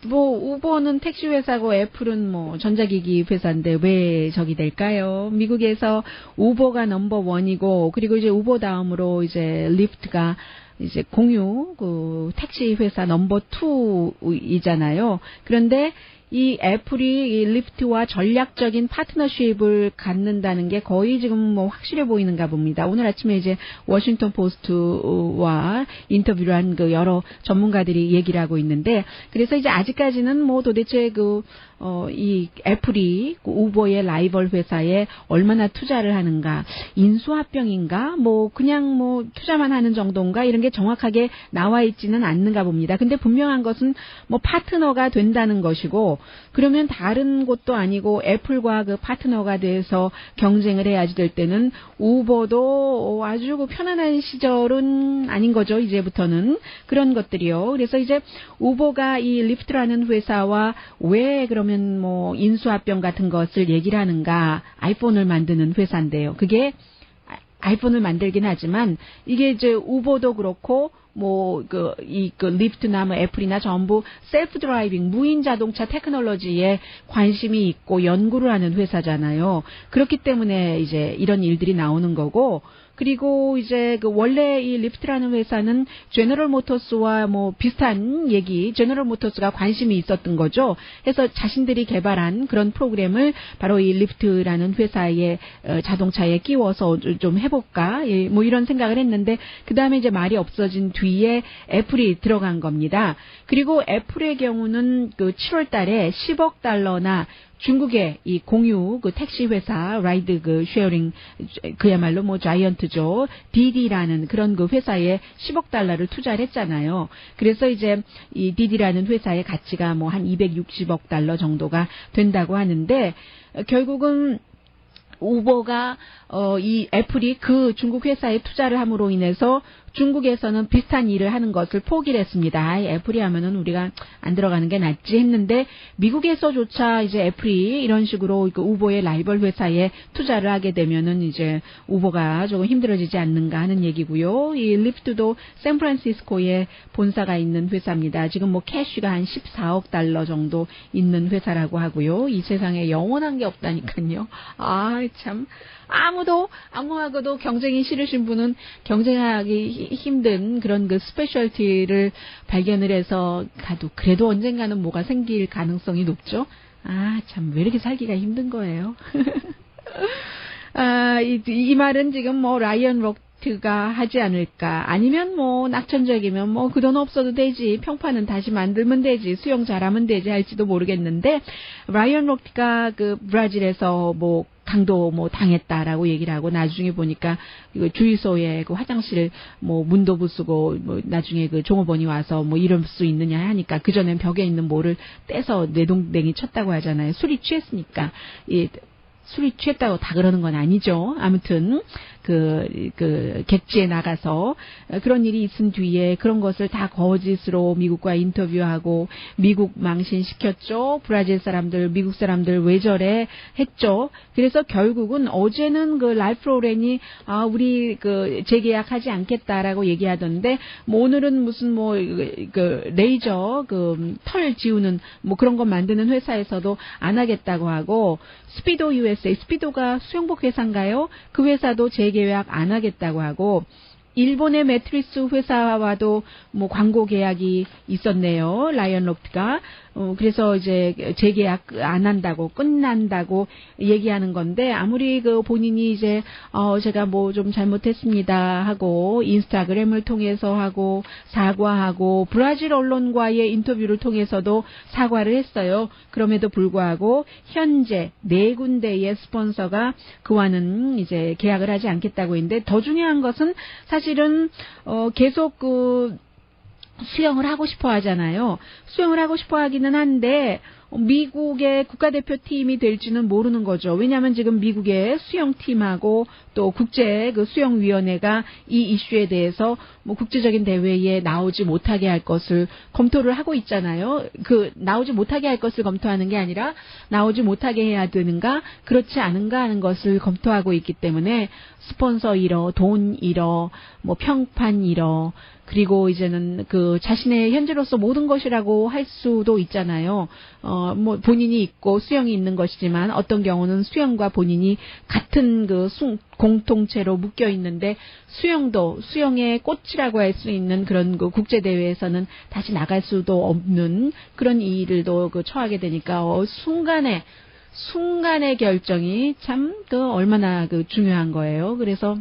우버는 택시 회사고 애플은 전자기기 회사인데 왜 적이 될까요? 미국에서 우버가 넘버 원이고, 그리고 이제 우버 다음으로 이제 리프트가 이제 공유 그 택시 회사 넘버 2이잖아요. 그런데 이 애플이 이 리프트와 전략적인 파트너십을 갖는다는 게 거의 지금 확실해 보이는가 봅니다. 오늘 아침에 이제 워싱턴 포스트와 인터뷰를 한 그 여러 전문가들이 얘기를 하고 있는데, 그래서 이제 아직까지는 도대체 이 애플이 우버의 라이벌 회사에 얼마나 투자를 하는가, 인수합병인가, 그냥 투자만 하는 정도인가, 이런 게 정확하게 나와 있지는 않는가 봅니다. 근데 분명한 것은 파트너가 된다는 것이고, 그러면 다른 곳도 아니고 애플과 그 파트너가 돼서 경쟁을 해야지 될 때는 우버도 아주 그 편안한 시절은 아닌 거죠. 이제부터는 그런 것들이요. 그래서 이제 우버가 이 리프트라는 회사와 왜 그러면 인수합병 같은 것을 얘기를 하는가, 아이폰을 만드는 회사인데요. 그게 아이폰을 만들긴 하지만 이게 이제 우버도 그렇고 리프트나 애플이나 전부 셀프 드라이빙 무인 자동차 테크놀로지에 관심이 있고 연구를 하는 회사잖아요. 그렇기 때문에 이제 이런 일들이 나오는 거고, 그리고 이제 원래 이 리프트라는 회사는 제너럴 모터스와 비슷한 얘기, 제너럴 모터스가 관심이 있었던 거죠. 해서 자신들이 개발한 그런 프로그램을 바로 이 리프트라는 회사의 자동차에 끼워서 좀 해볼까, 이런 생각을 했는데, 그 다음에 이제 말이 없어진 뒤에 애플이 들어간 겁니다. 그리고 애플의 경우는 7월 달에 10억 달러나 중국의 이 공유 택시 회사 라이드 쉐어링, 그야말로 자이언트죠. 디디라는 그런 회사에 10억 달러를 투자를 했잖아요. 그래서 이제 이 디디라는 회사의 가치가 한 260억 달러 정도가 된다고 하는데, 결국은 우버가 이 애플이 그 중국 회사에 투자를 함으로 인해서 중국에서는 비슷한 일을 하는 것을 포기를 했습니다. 애플이 하면은 우리가 안 들어가는 게 낫지 했는데, 미국에서조차 이제 애플이 이런 식으로 우버의 라이벌 회사에 투자를 하게 되면은 이제 우버가 조금 힘들어지지 않는가 하는 얘기고요. 이 리프트도 샌프란시스코에 본사가 있는 회사입니다. 지금 캐시가 한 14억 달러 정도 있는 회사라고 하고요. 이 세상에 영원한 게 없다니까요. 참. 아무하고도 경쟁이 싫으신 분은 경쟁하기 힘든 그런 스페셜티를 발견을 해서 가도 그래도 언젠가는 뭐가 생길 가능성이 높죠. 참, 왜 이렇게 살기가 힘든 거예요. 이 말은 지금 라이언 록트가 하지 않을까. 아니면 낙천적이면 그 돈 없어도 되지. 평판은 다시 만들면 되지. 수영 잘하면 되지 할지도 모르겠는데, 라이언 록트가 브라질에서 강도 당했다라고 얘기를 하고, 나중에 보니까 주유소에 화장실 문도 부수고 나중에 종업원이 와서 이럴 수 있느냐 하니까 그전엔 벽에 있는 뭐를 떼서 뇌동댕이 쳤다고 하잖아요. 술이 취했으니까. 술이 취했다고 다 그러는 건 아니죠. 아무튼 객지에 나가서 그런 일이 있은 뒤에 그런 것을 다 거짓으로 미국과 인터뷰하고 미국 망신시켰죠. 브라질 사람들, 미국 사람들 왜 저래 했죠. 그래서 결국은 어제는 랄프 로렌이 우리 재계약하지 않겠다라고 얘기하던데, 오늘은 무슨 레이저 털 지우는 그런 거 만드는 회사에서도 안 하겠다고 하고, 스피도 USA, 스피도가 수영복 회사인가요? 그 회사도 재계약 안 하겠다고 하고, 일본의 매트리스 회사와도 광고 계약이 있었네요. 라이언 록트가. 그래서 이제 재계약 안 한다고, 끝난다고 얘기하는 건데, 아무리 본인이 이제 제가 좀 잘못했습니다 하고 인스타그램을 통해서 하고 사과하고 브라질 언론과의 인터뷰를 통해서도 사과를 했어요. 그럼에도 불구하고 현재 4군데의 스폰서가 그와는 이제 계약을 하지 않겠다고 했는데, 더 중요한 것은 사실은 계속 수영을 하고 싶어 하잖아요. 수영을 하고 싶어 하기는 한데 미국의 국가대표팀이 될지는 모르는 거죠. 왜냐하면 지금 미국의 수영팀하고 또 국제 수영위원회가 이 이슈에 대해서 국제적인 대회에 나오지 못하게 할 것을 검토를 하고 있잖아요. 나오지 못하게 할 것을 검토하는 게 아니라 나오지 못하게 해야 되는가, 그렇지 않은가 하는 것을 검토하고 있기 때문에 스폰서 잃어, 돈 잃어, 평판 잃어, 그리고 이제는 자신의 현재로서 모든 것이라고 할 수도 있잖아요. 본인이 있고 수영이 있는 것이지만 어떤 경우는 수영과 본인이 같은 공통체로 묶여 있는데, 수영도 수영의 꽃이라고 할 수 있는 그런 국제 대회에서는 다시 나갈 수도 없는 그런 일을도 처하게 되니까 순간의 결정이 참 얼마나 중요한 거예요. 그래서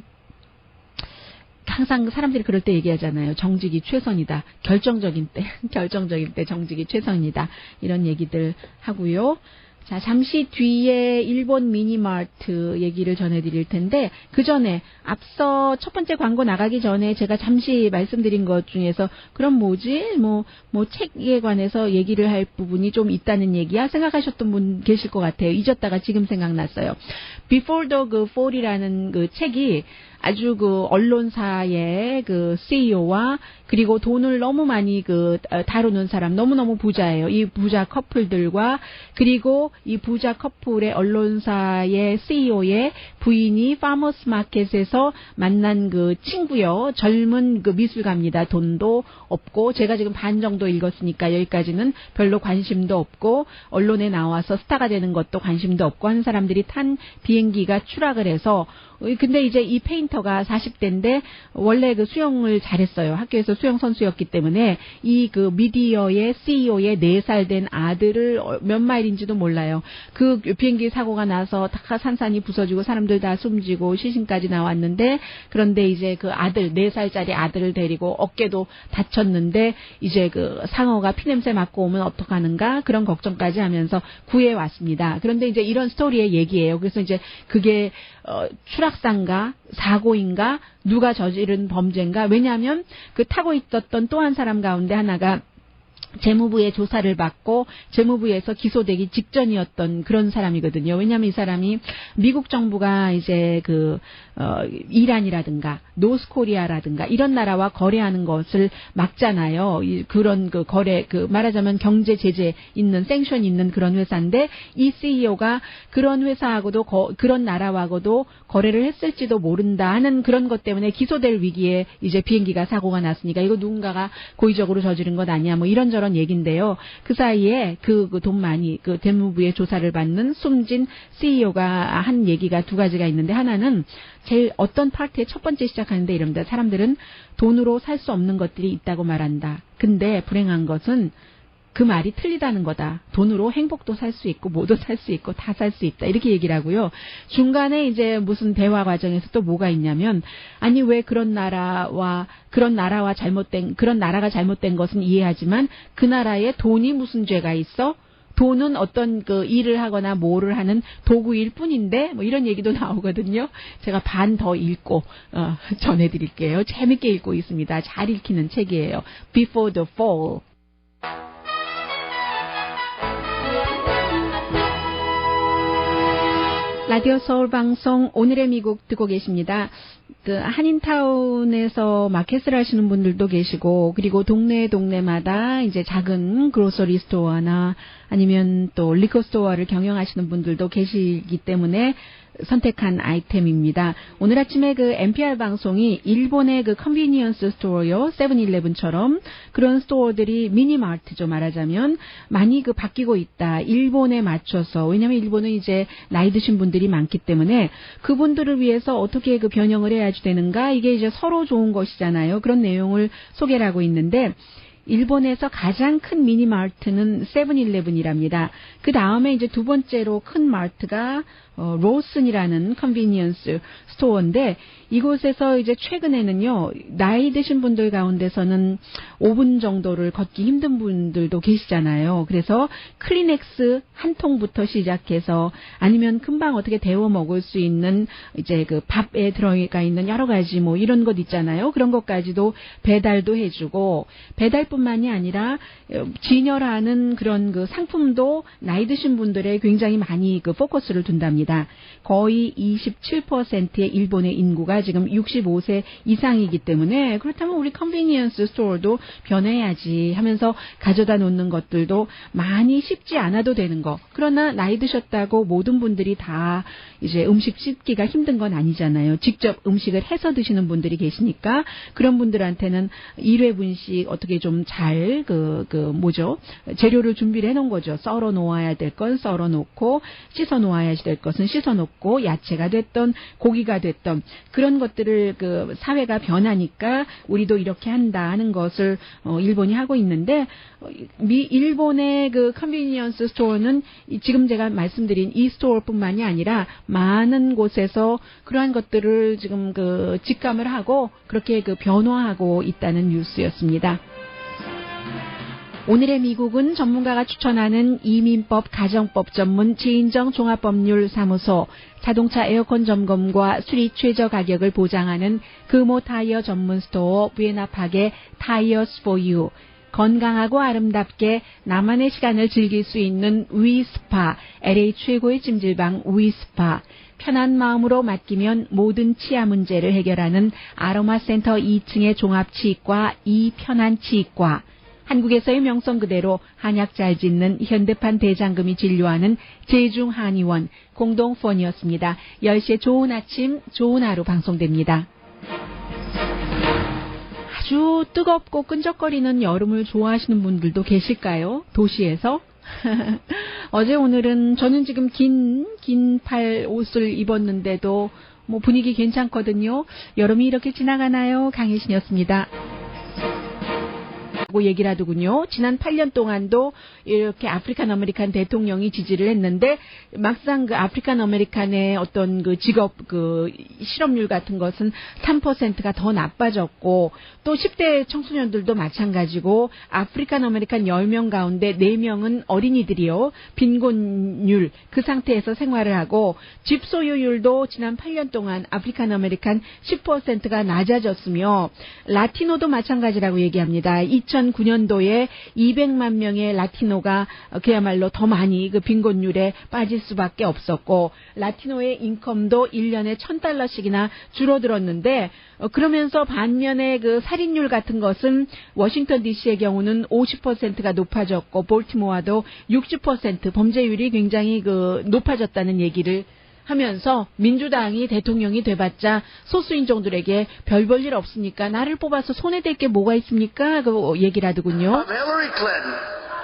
항상 사람들이 그럴 때 얘기하잖아요. 정직이 최선이다. 결정적인 때 정직이 최선이다. 이런 얘기들 하고요. 자, 잠시 뒤에 일본 미니마트 얘기를 전해드릴 텐데, 그 전에 앞서 첫 번째 광고 나가기 전에 제가 잠시 말씀드린 것 중에서 그럼 뭐지? 책에 관해서 얘기를 할 부분이 좀 있다는 얘기야? 생각하셨던 분 계실 것 같아요. 잊었다가 지금 생각났어요. Before the Fall이라는 책이 아주 그 언론사의 그 CEO와 그리고 돈을 너무 많이 다루는 사람, 너무너무 부자예요. 이 부자 커플들과 그리고 이 부자 커플의 언론사의 CEO의 부인이 파머스 마켓에서 만난 그 친구요. 젊은 그 미술가입니다. 돈도 없고 제가 지금 반 정도 읽었으니까 여기까지는 별로 관심도 없고 언론에 나와서 스타가 되는 것도 관심도 없고 하는 사람들이 탄 비행기가 추락을 해서 근데 이제 이 페인터가 40대인데 원래 그 수영을 잘했어요. 학교에서 수영 선수였기 때문에 이 그 미디어의 CEO의 4살 된 아들을 몇 마일인지도 몰라요. 그 비행기 사고가 나서 다 산산이 부서지고 사람들 다 숨지고 시신까지 나왔는데 그런데 이제 그 아들 4살짜리 아들을 데리고 어깨도 다쳤는데 이제 그 상어가 피냄새 맡고 오면 어떡하는가 그런 걱정까지 하면서 구해 왔습니다. 그런데 이제 이런 스토리의 얘기예요. 그래서 이제 그게 추락사인가 사고인가 누가 저지른 범죄인가 왜냐하면 그 타고 있었던 또 한 사람 가운데 하나가 재무부의 조사를 받고 재무부에서 기소되기 직전이었던 그런 사람이거든요. 왜냐하면 이 사람이 미국 정부가 이제 이란이라든가 노스코리아라든가 이런 나라와 거래하는 것을 막잖아요. 그런 그 거래 말하자면 경제 제재 있는 생션 있는 그런 회사인데 이 CEO가 그런 회사하고도 그런 나라하고도 거래를 했을지도 모른다 하는 그런 것 때문에 기소될 위기에 이제 비행기가 사고가 났으니까 이거 누군가가 고의적으로 저지른 것 아니야 뭐 이런저런 얘기인데요. 그 사이에 그 돈 많이 재무부의 조사를 받는 숨진 CEO가 한 얘기가 두 가지가 있는데 하나는 제일 어떤 파트의 첫 번째 시작하는데 이럽니다. 사람들은 돈으로 살 수 없는 것들이 있다고 말한다. 근데 불행한 것은 그 말이 틀리다는 거다. 돈으로 행복도 살 수 있고 뭐도 살 수 있고 다 살 수 있다. 이렇게 얘기를 하고요. 중간에 이제 무슨 대화 과정에서 또 뭐가 있냐면 아니 왜 그런 나라가 잘못된 것은 이해하지만 그 나라에 돈이 무슨 죄가 있어? 돈은 어떤 그 일을 하거나 뭐를 하는 도구일 뿐인데 뭐 이런 얘기도 나오거든요. 제가 반 더 읽고 전해드릴게요. 재밌게 읽고 있습니다. 잘 읽히는 책이에요. Before the Fall. 라디오 서울 방송 오늘의 미국 듣고 계십니다. 그 한인타운에서 마켓을 하시는 분들도 계시고 그리고 동네마다 이제 작은 그로서리 스토어나 아니면 또 리커 스토어를 경영하시는 분들도 계시기 때문에 선택한 아이템입니다. 오늘 아침에 그 NPR 방송이 일본의 그 컨비니언스 스토어요, 세븐일레븐처럼 그런 스토어들이 미니마트죠 말하자면 많이 그 바뀌고 있다. 일본에 맞춰서 왜냐하면 일본은 이제 나이 드신 분들이 많기 때문에 그분들을 위해서 어떻게 그 변형을 해야지 되는가 이게 이제 서로 좋은 것이잖아요. 그런 내용을 소개를 하고 있는데. 일본에서 가장 큰 미니마트는 세븐일레븐이랍니다. 그 다음에 이제 두 번째로 큰 마트가 로슨이라는 컨비니언스 스토어인데 이곳에서 이제 최근에는요 나이 드신 분들 가운데서는 5분 정도를 걷기 힘든 분들도 계시잖아요. 그래서 클리넥스 한 통부터 시작해서 아니면 금방 어떻게 데워 먹을 수 있는 이제 그 밥에 들어가 있는 여러 가지 뭐 이런 것 있잖아요. 그런 것까지도 배달도 해주고 배달뿐만이 아니라 진열하는 그런 그 상품도 나이 드신 분들의 굉장히 많이 그 포커스를 둔답니다. 거의 27%의 일본의 인구가 지금 65세 이상이기 때문에 그렇다면 우리 컨비니언스 스토어도 변해야지 하면서 가져다 놓는 것들도 많이 씹지 않아도 되는 거. 그러나 나이 드셨다고 모든 분들이 다 이제 음식 씹기가 힘든 건 아니잖아요. 직접 음식을 해서 드시는 분들이 계시니까 그런 분들한테는 1회분씩 어떻게 좀 잘 재료를 준비를 해놓은 거죠. 썰어 놓아야 될 건 썰어 놓고 씻어 놓아야 될 것은 씻어 놓고 야채가 됐던 고기가 됐던 그런 것들을 그 사회가 변하니까 우리도 이렇게 한다 하는 것을 일본이 하고 있는데 일본의 그 컨비니언스 스토어는 지금 제가 말씀드린 이 스토어뿐만이 아니라 많은 곳에서 그러한 것들을 지금 그 직감을 하고 그렇게 그 변화하고 있다는 뉴스였습니다. 오늘의 미국은 전문가가 추천하는 이민법, 가정법 전문 지인정 종합법률사무소, 자동차 에어컨 점검과 수리 최저 가격을 보장하는 금호 타이어 전문 스토어 부에나팍의 타이어스 포 유, 건강하고 아름답게 나만의 시간을 즐길 수 있는 위스파, LA 최고의 찜질방 위스파. 편한 마음으로 맡기면 모든 치아 문제를 해결하는 아로마센터 2층의 종합치과 이편한치과. 한국에서의 명성 그대로 한약 잘 짓는 현대판 대장금이 진료하는 제중한의원 공동폰이었습니다. 10시에 좋은 아침, 좋은 하루 방송됩니다. 아주 뜨겁고 끈적거리는 여름을 좋아하시는 분들도 계실까요? 도시에서? 어제 오늘은 저는 지금 긴 팔 옷을 입었는데도 뭐 분위기 괜찮거든요. 여름이 이렇게 지나가나요? 강혜신이었습니다. 얘기를 하더군요. 지난 8년 동안도 이렇게 아프리칸 아메리칸 대통령이 지지를 했는데 막상 그 아프리칸 아메리칸의 어떤 그 직업 그 실업률 같은 것은 3%가 더 나빠졌고 또 10대 청소년들도 마찬가지고 아프리칸 아메리칸 10명 가운데 4명은 어린이들이요. 빈곤율 그 상태에서 생활을 하고 집 소유율도 지난 8년 동안 아프리칸 아메리칸 10%가 낮아졌으며 라티노도 마찬가지라고 얘기합니다. 2009년도에 200만 명의 라티노가 그야말로 더 많이 그 빈곤율에 빠질 수밖에 없었고 라티노의 인컴도 1년에 $1,000씩이나 줄어들었는데 그러면서 반면에 그 살인율 같은 것은 워싱턴 DC의 경우는 50%가 높아졌고 볼티모어도 60% 범죄율이 굉장히 그 높아졌다는 얘기를 하면서 민주당이 대통령이 돼봤자 소수인종들에게 별 볼 일 없으니까 나를 뽑아서 손에 댈 게 뭐가 있습니까? 그 얘기를 하더군요. Hillary Clinton,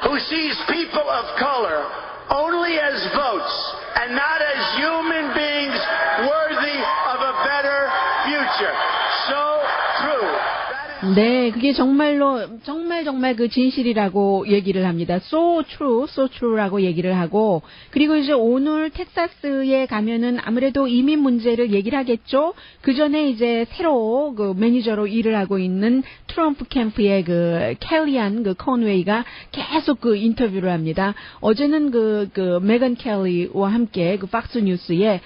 who sees people of color only as votes and not as human beings worthy of a better future. So true. 네, 그게 정말 그 진실이라고 얘기를 합니다. So true라고 얘기를 하고, 그리고 이제 오늘 텍사스에 가면은 아무래도 이민 문제를 얘기를 하겠죠? 그 전에 이제 새로 그 매니저로 일을 하고 있는 트럼프 캠프의 그 켈리안 그 컨웨이가 계속 그 인터뷰를 합니다. 어제는 그 메건 켈리와 함께 그 박스 뉴스에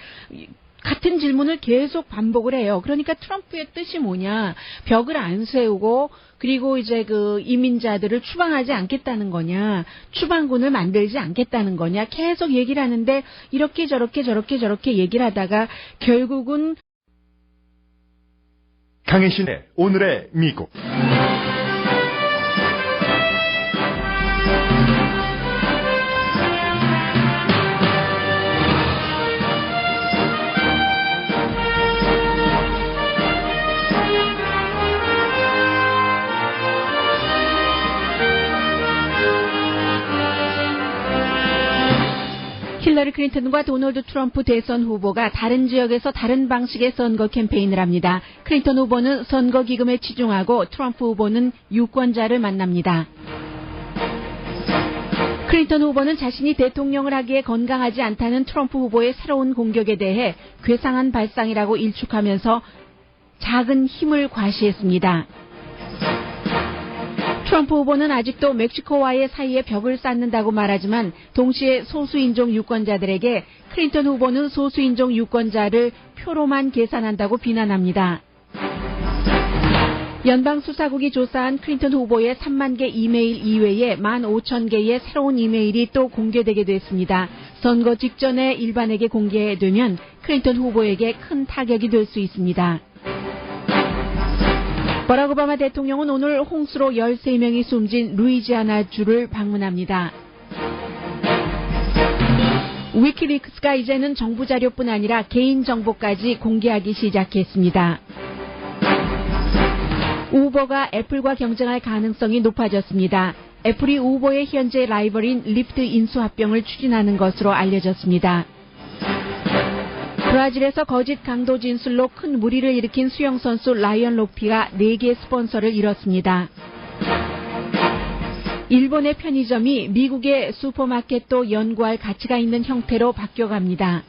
같은 질문을 계속 반복을 해요. 그러니까 트럼프의 뜻이 뭐냐? 벽을 안 세우고 그리고 이제 그 이민자들을 추방하지 않겠다는 거냐? 추방군을 만들지 않겠다는 거냐? 계속 얘기를 하는데 이렇게 저렇게 얘기를 하다가 결국은 강혜신의 오늘의 미국. 힐러리 클린턴과 도널드 트럼프 대선 후보가 다른 지역에서 다른 방식의 선거 캠페인을 합니다. 클린턴 후보는 선거 기금에 치중하고 트럼프 후보는 유권자를 만납니다. 클린턴 후보는 자신이 대통령을 하기에 건강하지 않다는 트럼프 후보의 새로운 공격에 대해 괴상한 발상이라고 일축하면서 작은 힘을 과시했습니다. 트럼프 후보는 아직도 멕시코와의 사이에 벽을 쌓는다고 말하지만 동시에 소수인종 유권자들에게 클린턴 후보는 소수인종 유권자를 표로만 계산한다고 비난합니다. 연방수사국이 조사한 클린턴 후보의 3만 개 이메일 이외에 15,000개의 새로운 이메일이 또 공개되게 됐습니다. 선거 직전에 일반에게 공개되면 클린턴 후보에게 큰 타격이 될 수 있습니다. 버락 오바마 대통령은 오늘 홍수로 13명이 숨진 루이지아나주를 방문합니다. 위키리크스가 이제는 정부 자료뿐 아니라 개인 정보까지 공개하기 시작했습니다. 우버가 애플과 경쟁할 가능성이 높아졌습니다. 애플이 우버의 현재 라이벌인 리프트 인수합병을 추진하는 것으로 알려졌습니다. 브라질에서 거짓 강도 진술로 큰 무리를 일으킨 수영선수 라이언 로피가 4개 스폰서를 잃었습니다. 일본의 편의점이 미국의 슈퍼마켓도 연구할 가치가 있는 형태로 바뀌어갑니다.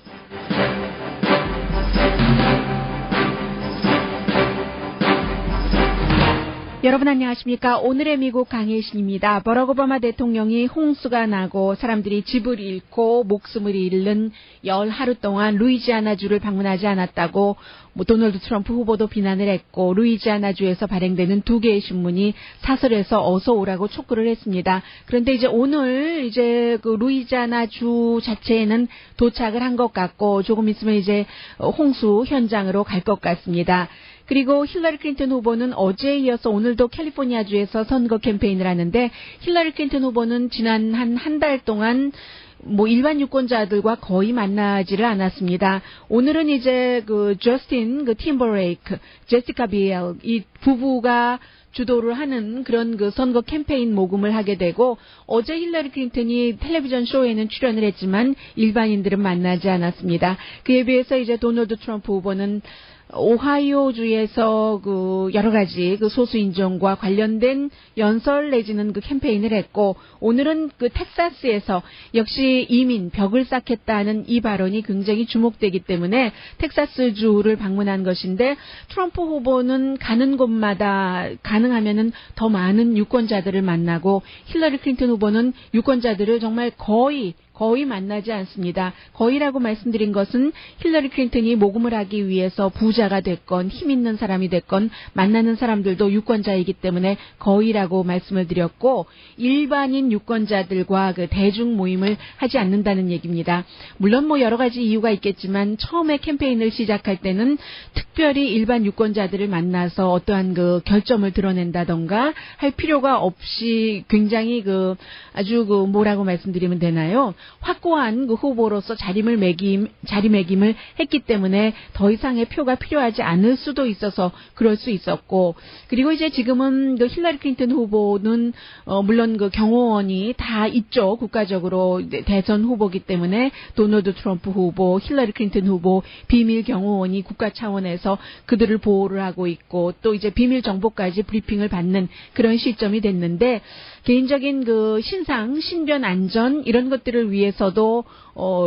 여러분 안녕하십니까? 오늘의 미국 강혜신입니다. 버락 오바마 대통령이 홍수가 나고 사람들이 집을 잃고 목숨을 잃는 열 하루 동안 루이지아나주를 방문하지 않았다고 도널드 트럼프 후보도 비난을 했고, 루이지아나주에서 발행되는 2개의 신문이 사설에서 어서 오라고 촉구를 했습니다. 그런데 이제 오늘 이제 그 루이지아나주 자체에는 도착을 한 것 같고, 조금 있으면 이제 홍수 현장으로 갈 것 같습니다. 그리고 힐러리 클린턴 후보는 어제에 이어서 오늘도 캘리포니아주에서 선거 캠페인을 하는데, 힐러리 클린턴 후보는 지난 한 달 동안 일반 유권자들과 거의 만나지를 않았습니다. 오늘은 이제 저스틴 팀버레이크, 제시카 비엘 이 부부가 주도를 하는 그런 선거 캠페인 모금을 하게 되고, 어제 힐러리 클린턴이 텔레비전 쇼에는 출연을 했지만 일반인들은 만나지 않았습니다. 그에 비해서 이제 도널드 트럼프 후보는 오하이오주에서 여러 가지 소수인종과 관련된 연설 내지는 캠페인을 했고, 오늘은 텍사스에서 역시 이민 벽을 쌓겠다는 이 발언이 굉장히 주목되기 때문에 텍사스주를 방문한 것인데, 트럼프 후보는 가는 곳마다 가능하면은 더 많은 유권자들을 만나고, 힐러리 클린턴 후보는 유권자들을 정말 거의 만나지 않습니다. 거의라고 말씀드린 것은 힐러리 클린턴이 모금을 하기 위해서 부자가 됐건 힘 있는 사람이 됐건 만나는 사람들도 유권자이기 때문에 거의라고 말씀을 드렸고, 일반인 유권자들과 대중 모임을 하지 않는다는 얘기입니다. 물론 여러 가지 이유가 있겠지만 처음에 캠페인을 시작할 때는 특별히 일반 유권자들을 만나서 어떠한 결점을 드러낸다던가 할 필요가 없이 굉장히 아주 뭐라고 말씀드리면 되나요? 확고한 후보로서 자리매김을 했기 때문에 더 이상의 표가 필요하지 않을 수도 있어서 그럴 수 있었고, 그리고 이제 지금은 힐러리 클린턴 후보는 물론 경호원이 다 있죠. 국가적으로 대선 후보기 때문에 도널드 트럼프 후보, 힐러리 클린턴 후보 비밀 경호원이 국가 차원에서 그들을 보호를 하고 있고, 또 이제 비밀 정보까지 브리핑을 받는 그런 시점이 됐는데, 개인적인 신변 안전 이런 것들을 위해서도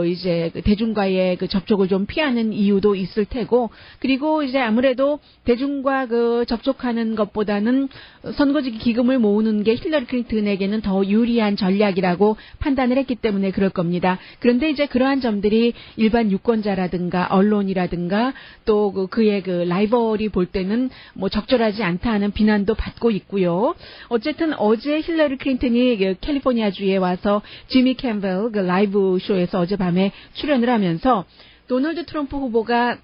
이제 대중과의 접촉을 좀 피하는 이유도 있을 테고, 그리고 이제 아무래도 대중과 접촉하는 것보다는 선거직 기금을 모으는 게 힐러리 클린턴에게는 더 유리한 전략이라고 판단을 했기 때문에 그럴 겁니다. 그런데 이제 그러한 점들이 일반 유권자라든가 언론이라든가 또 그의 라이벌이 볼 때는 적절하지 않다 하는 비난도 받고 있고요. 어쨌든 어제 힐러리 클린턴이 캘리포니아주에 와서 지미 캠벨 라이브 쇼에서 어젯밤에 출연을 하면서 도널드 트럼프 후보가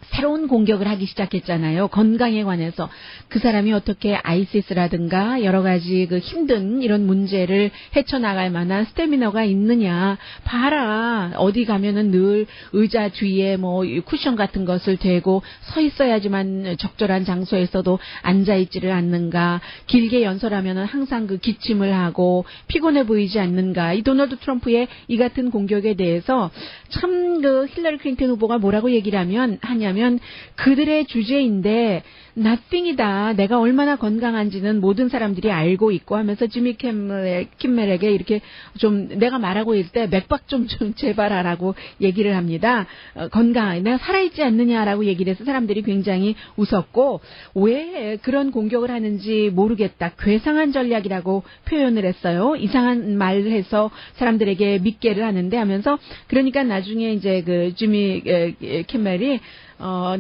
새로운 공격을 하기 시작했잖아요. 건강에 관해서 그 사람이 어떻게 아이시스라든가 여러 가지 힘든 이런 문제를 헤쳐나갈 만한 스태미너가 있느냐. 봐라. 어디 가면은 늘 의자 뒤에 쿠션 같은 것을 대고 서 있어야지만 적절한 장소에서도 앉아있지를 않는가. 길게 연설하면은 항상 기침을 하고 피곤해 보이지 않는가. 이 도널드 트럼프의 이 같은 공격에 대해서 참 힐러리 클린턴 후보가 뭐라고 얘기를 하냐면 그들의 주제인데 nothing이다. 내가 얼마나 건강한지는 모든 사람들이 알고 있고 하면서 지미 킴멜에게 이렇게 좀 내가 말하고 있을 때 맥박 좀 제발 하라고 얘기를 합니다. 건강, 내가 살아있지 않느냐라고 얘기를 해서 사람들이 굉장히 웃었고, 왜 그런 공격을 하는지 모르겠다. 괴상한 전략이라고 표현을 했어요. 이상한 말을 해서 사람들에게 믿게를 하는데 하면서, 그러니까 나중에 이제 지미 킴멜이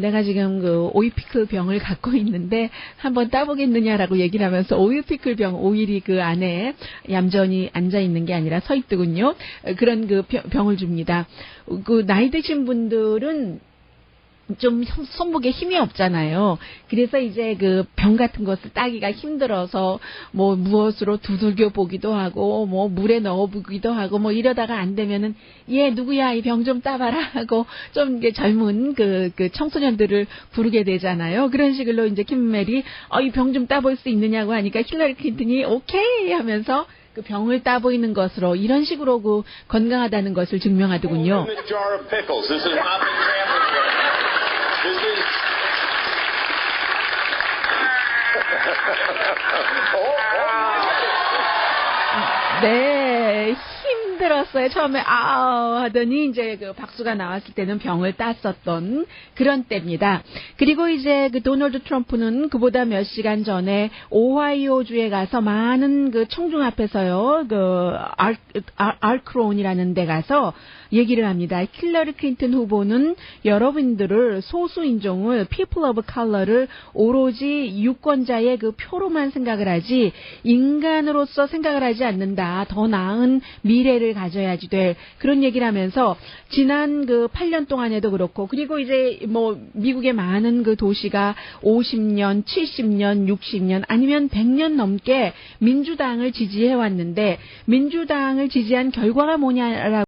내가 지금 오일 피클 병을 갖고 있는데 한번 따보겠느냐라고 얘기를 하면서 오일 피클 병, 오일이 안에 얌전히 앉아 있는 게 아니라 서 있더군요. 그런 병을 줍니다. 나이 드신 분들은 좀 손목에 힘이 없잖아요. 그래서 이제 병 같은 것을 따기가 힘들어서 무엇으로 두들겨 보기도 하고 물에 넣어 보기도 하고 이러다가 안 되면은 얘 누구야 이 병 좀 따봐라 하고 좀 젊은 청소년들을 부르게 되잖아요. 그런 식으로 이제 킴멜이 이 병 좀 따볼 수 있느냐고 하니까 힐러리 클린턴이 오케이 하면서 병을 따보이는 것으로 이런 식으로 건강하다는 것을 증명하더군요. 네, 힘들었어요. 처음에 하더니 이제 그 박수가 나왔을 때는 병을 땄었던 그런 때입니다. 그리고 이제 그 도널드 트럼프는 그보다 몇 시간 전에 오하이오주에 가서 많은 그 청중 앞에서요, 그 알크론이라는 데 가서 얘기를 합니다. 힐러리 클린턴 후보는 여러분들을 소수 인종을 people of color를 오로지 유권자의 그 표로만 생각을 하지 인간으로서 생각을 하지 않는다. 더 나은 미래를 가져야지 될 그런 얘기를 하면서 지난 그 8년 동안에도 그렇고 그리고 이제 뭐 미국의 많은 그 도시가 50년, 70년, 60년 아니면 100년 넘게 민주당을 지지해 왔는데 민주당을 지지한 결과가 뭐냐라고